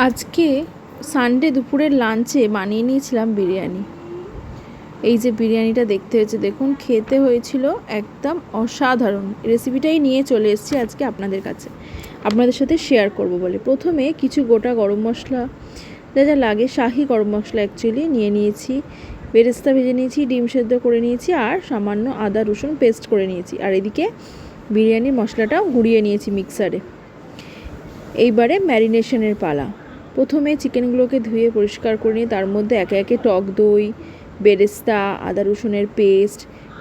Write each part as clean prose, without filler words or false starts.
আজকে সানডে দুপুরের লাঞ্চে বানিয়ে নিয়েছিলাম বিরিয়ানি। এই যে বিরিয়ানিটা দেখতে হয়েছে, দেখুন খেতে হয়েছিল একদম অসাধারণ। রেসিপিটাই নিয়ে চলে এসেছি আজকে আপনাদের কাছে, আপনাদের সাথে শেয়ার করব বলে। প্রথমে কিছু গোটা গরম মশলা যা যা লাগে, শাহি গরম মশলা অ্যাকচুয়ালি নিয়ে নিয়েছি, বেরেস্তা ভেজে নিয়েছি, ডিম সেদ্ধ করে নিয়েছি, আর সামান্য আদা রসুন পেস্ট করে নিয়েছি। আর এদিকে বিরিয়ানির মশলাটাও গুঁড়িয়ে নিয়েছি মিক্সারে। এইবারে ম্যারিনেশনের পালা। প্রথমে চিকেনগুলোকে ধুয়ে পরিষ্কার করে নিয়ে তার মধ্যে একে একে টক দই, বেরেস্তা, আদা রসুনের পেস্ট,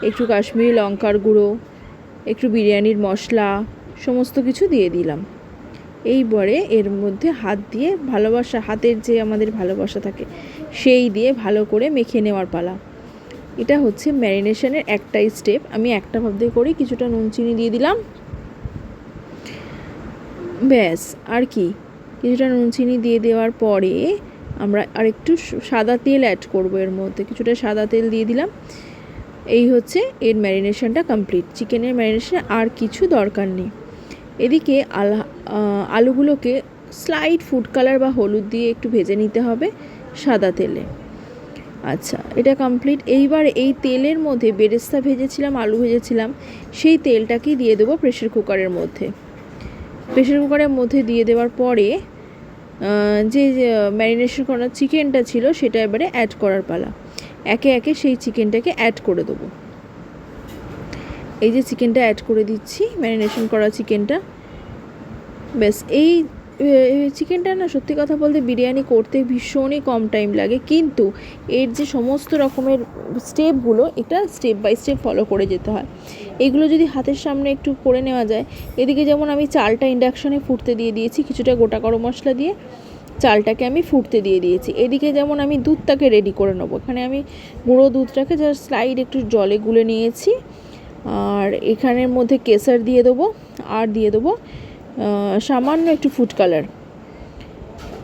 একটু কাশ্মীরি লঙ্কার গুঁড়ো, একটু বিরিয়ানির মশলা, সমস্ত কিছু দিয়ে দিলাম। এইবারে এর মধ্যে হাত দিয়ে ভালোবাসা, হাতের যে আমাদের ভালোবাসা থাকে সেই দিয়ে ভালো করে মেখে নেওয়ার পালা। এটা হচ্ছে ম্যারিনেশনের একটাই স্টেপ। আমি একটা ভাবে করি, কিছুটা নুন চিনি দিয়ে দিলাম, ব্যাস। আর কি, কিছুটা নুন চিনি দিয়ে দেওয়ার পরে আমরা আরেকটু সাদা তেল অ্যাড করবো এর মধ্যে, কিছুটা সাদা তেল দিয়ে দিলাম। এই হচ্ছে এর ম্যারিনেশনটা কমপ্লিট। চিকেনের ম্যারিনেশন আর কিছু দরকার নেই। এদিকে আলুগুলোকে স্লাইট ফুড কালার বা হলুদ দিয়ে একটু ভেজে নিতে হবে সাদা তেলে। আচ্ছা, এটা কমপ্লিট। এইবার এই তেলের মধ্যে বেরেস্তা ভেজেছিলাম, আলু ভেজেছিলাম, সেই তেলটাকেই দিয়ে দেবো প্রেশার কুকারের মধ্যে। প্রেশার কুকারের মধ্যে দিয়ে দেওয়ার পরে যে ম্যারিনেশন করা চিকেনটা ছিল সেটা এবারে অ্যাড করার পালা। একে একে সেই চিকেনটাকে অ্যাড করে দেবো। এই যে চিকেনটা অ্যাড করে দিচ্ছি, ম্যারিনেশন করা চিকেনটা। ব্যাস, এই চিকেনটা না, সত্যি কথা বলতে বিরিয়ানি করতে ভীষণই কম টাইম লাগে, কিন্তু এর যে সমস্ত রকমের স্টেপগুলো, এটা স্টেপ বাই স্টেপ ফলো করে যেতে হয়। এগুলো যদি হাতের সামনে একটু করে নেওয়া যায়। এদিকে যেমন আমি চালটা ইন্ডাকশনে ফুটতে দিয়ে দিয়েছি, কিছুটা গোটা গরম মশলা দিয়ে চালটাকে আমি ফুটতে দিয়ে দিয়েছি। এদিকে যেমন আমি দুধটাকে রেডি করে নেবো। এখানে আমি গুঁড়ো দুধটাকে জাস্ট স্লাইড একটু জলে গুলে নিয়েছি, আর এখানের মধ্যে কেসার দিয়ে দেবো, আর দিয়ে দেবো সামান্য একটু ফুড কালার।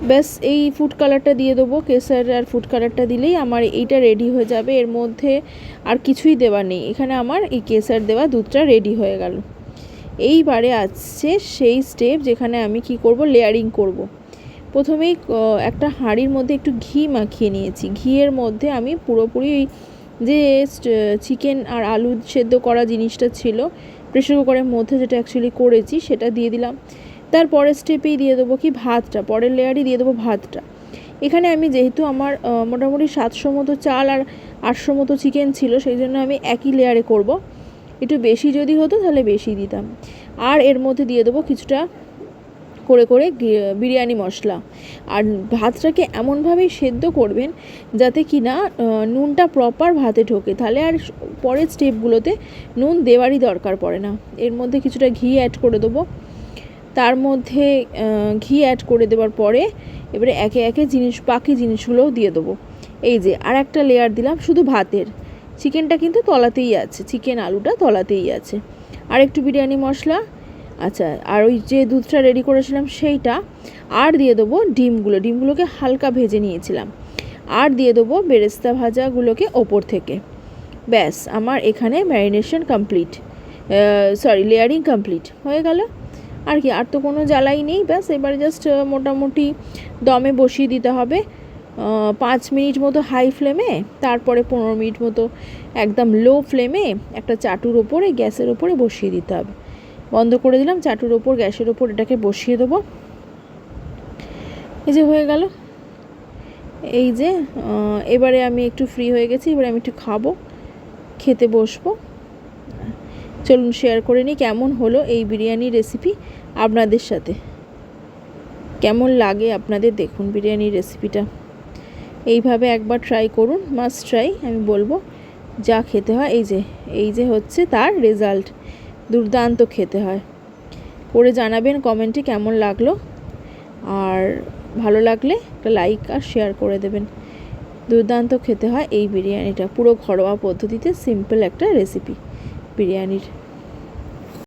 ব্যাস, এই ফুড কালারটা দিয়ে দেবো, কেসার আর ফুড কালারটা দিলেই আমার এইটা রেডি হয়ে যাবে। এর মধ্যে আর কিছুই দেওয়া নেই, এখানে আমার এই কেসার দেওয়া দুধটা রেডি হয়ে গেল। এইবারে আসছে সেই স্টেপ যেখানে আমি কি করব, লেয়ারিং করব। প্রথমেই একটা হাঁড়ির মধ্যে একটু ঘি মাখিয়ে নিয়েছি। ঘিয়ের মধ্যে আমি পুরোপুরি যে চিকেন আর আলু সেদ্ধ করা জিনিসটা ছিল প্রেশার কুকারের মধ্যে, যেটা অ্যাকচুয়ালি করেছি, সেটা দিয়ে দিলাম। তারপরের স্টেপেই দিয়ে দেবো কি ভাতটা, পরের লেয়ারই দিয়ে দেবো ভাতটা। এখানে আমি যেহেতু আমার মোটামুটি 700 মতো চাল আর 800 মতো চিকেন ছিল, সেই জন্য আমি একই লেয়ারে করব। একটু বেশি যদি হতো তাহলে বেশি দিতাম। আর এর মধ্যে দিয়ে দেবো কিছুটা করে করে বিরিয়ানি মশলা। আর ভাতটাকে এমনভাবেই সেদ্ধ করবেন যাতে কি না নুনটা প্রপার ভাতে ঢোকে, তাহলে আর পরের স্টেপগুলোতে নুন দেওয়ারই দরকার পড়ে না। এর মধ্যে কিছুটা ঘি অ্যাড করে দেবো। তার মধ্যে ঘি অ্যাড করে দেওয়ার পরে এবারে একে একে বাকি জিনিসগুলোও দিয়ে দেবো। এই যে আর একটা লেয়ার দিলাম শুধু ভাতের। চিকেনটা কিন্তু তলাতেই আছে, চিকেন আলুটা তলাতেই আছে। আর একটু বিরিয়ানি মশলা, আচ্ছা, আর ওই যে দুধটা রেডি করেছিলাম সেইটা। আর দিয়ে দেবো ডিমগুলোকে হালকা ভেজে নিয়েছিলাম। আর দিয়ে দেবো বেরেস্তা ভাজাগুলোকে ওপর থেকে। ব্যাস, আমার এখানে ম্যারিনেশন কমপ্লিট, লেয়ারিং কমপ্লিট হয়ে গেল। আর কি, আর তো কোনো জ্বালাই নেই। ব্যাস, এবার জাস্ট মোটামুটি দমে বসিয়ে দিতে হবে 5 মিনিট মতো হাই ফ্লেমে, তারপরে 15 মিনিট মতো একদম লো ফ্লেমে একটা চাটুর ওপরে, গ্যাসের ওপরে বসিয়ে দিতে হবে। বন্ধ করে দিলাম, চাটুর ওপর, গ্যাসের ওপর এটাকে বসিয়ে দেবো। এই যে হয়ে গেল। এই যে এবারে আমি একটু ফ্রি হয়ে গেছি, এবারে আমি একটু খাবো, খেতে বসবো। চলুন শেয়ার করে নিই কেমন হলো এই বিরিয়ানির রেসিপি আপনাদের সাথে। কেমন লাগে আপনাদের, দেখুন বিরিয়ানির রেসিপিটা। এইভাবে একবার ট্রাই করুন, মাস্ট ট্রাই আমি বলবো। যা খেতে হয়, এই যে হচ্ছে তার রেজাল্ট, দুর্দান্ত খেতে হয়। করে জানাবেন কমেন্টে কেমন লাগলো, আর ভালো লাগলে একটা লাইক আর শেয়ার করে দেবেন। দুর্দান্ত খেতে হয় এই বিরিয়ানিটা, পুরো ঘরোয়া পদ্ধতিতে সিম্পল একটা রেসিপি বিরিয়ানির।